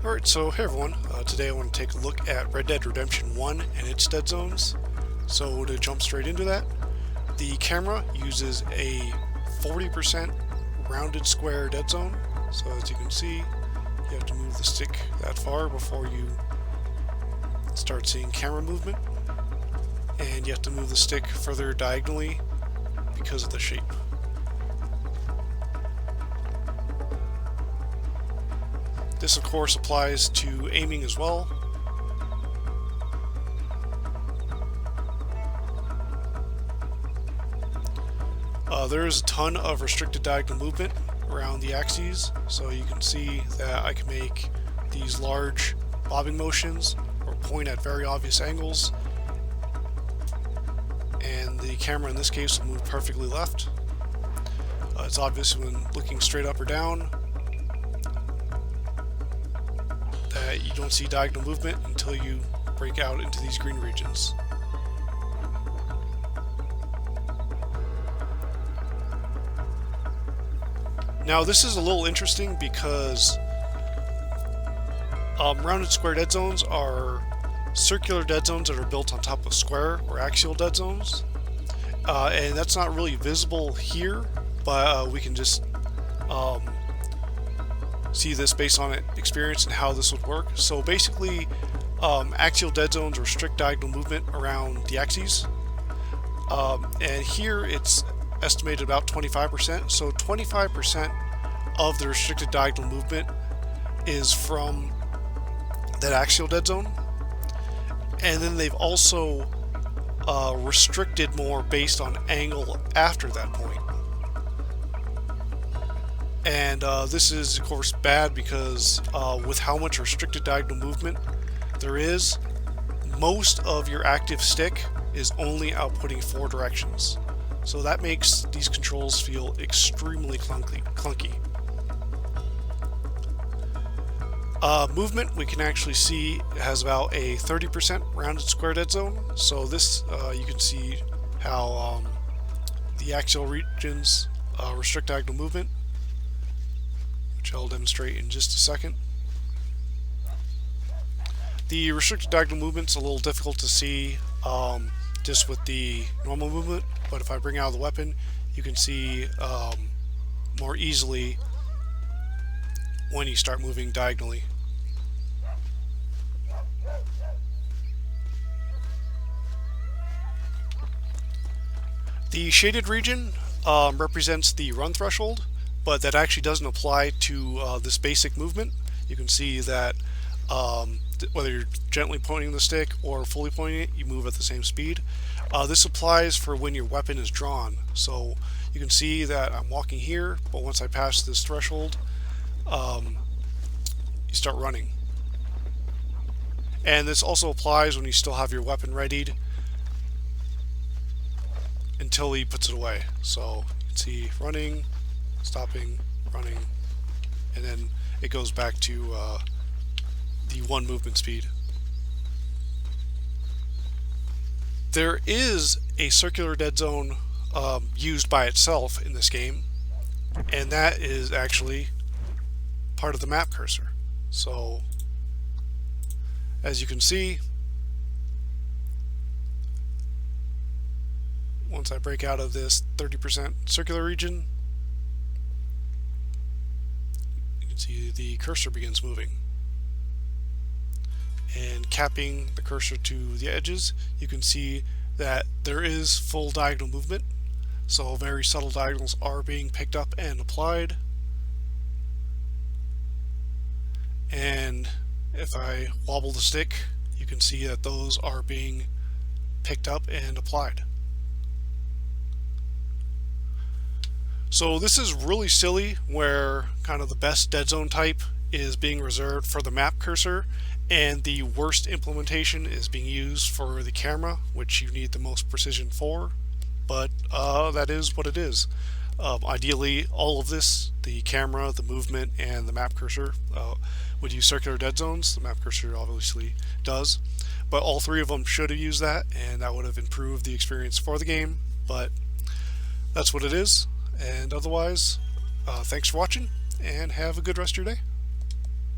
Alright, so hey everyone, today I want to take a look at Red Dead Redemption 1 and its dead zones. So to jump straight into that, the camera uses a 40% rounded square dead zone. So as you can see, you have to move the stick that far before you start seeing camera movement. And you have to move the stick further diagonally because of the shape. This, of course, applies to aiming as well. There is a ton of restricted diagonal movement around the axes, so you can see that I can make these large bobbing motions or point at very obvious angles, and the camera in this case will move perfectly left. It's obvious when looking straight up or down that you don't see diagonal movement until you break out into these green regions. Now this is a little interesting because rounded square dead zones are circular dead zones that are built on top of square or axial dead zones, and that's not really visible here, but we can just see this based on experience and how this would work. So basically, axial dead zones restrict diagonal movement around the axes, and here it's estimated about 25%. So 25% of the restricted diagonal movement is from that axial dead zone, and then they've also restricted more based on angle after that point. And this is, of course, bad because with how much restricted diagonal movement there is, most of your active stick is only outputting 4 directions. So that makes these controls feel extremely clunky. Movement, we can actually see, has about a 30% rounded square dead zone. So this, you can see how the axial regions restrict diagonal movement, which I'll demonstrate in just a second. The restricted diagonal movement's a little difficult to see just with the normal movement, but if I bring out the weapon, you can see more easily when you start moving diagonally. The shaded region represents the run threshold, but that actually doesn't apply to this basic movement. You can see that whether you're gently pointing the stick or fully pointing it, you move at the same speed. This applies for when your weapon is drawn. So you can see that I'm walking here, but once I pass this threshold, you start running. And this also applies when you still have your weapon readied until he puts it away. So you can see running, stopping, running, and then it goes back to the 1 movement speed. There is a circular dead zone used by itself in this game, and that is actually part of the map cursor. So as you can see, once I break out of this 30% circular region, you can see the cursor begins moving. And capping the cursor to the edges, you can see that there is full diagonal movement. So very subtle diagonals are being picked up and applied. And if I wobble the stick, you can see that those are being picked up and applied. So this is really silly, where kind of the best dead zone type is being reserved for the map cursor, and the worst implementation is being used for the camera, which you need the most precision for. But that is what it is. Ideally, all of this, the camera, the movement, and the map cursor, would use circular dead zones. The map cursor obviously does, but all 3 of them should have used that, and that would have improved the experience for the game. But that's what it is. And otherwise, thanks for watching, and have a good rest of your day.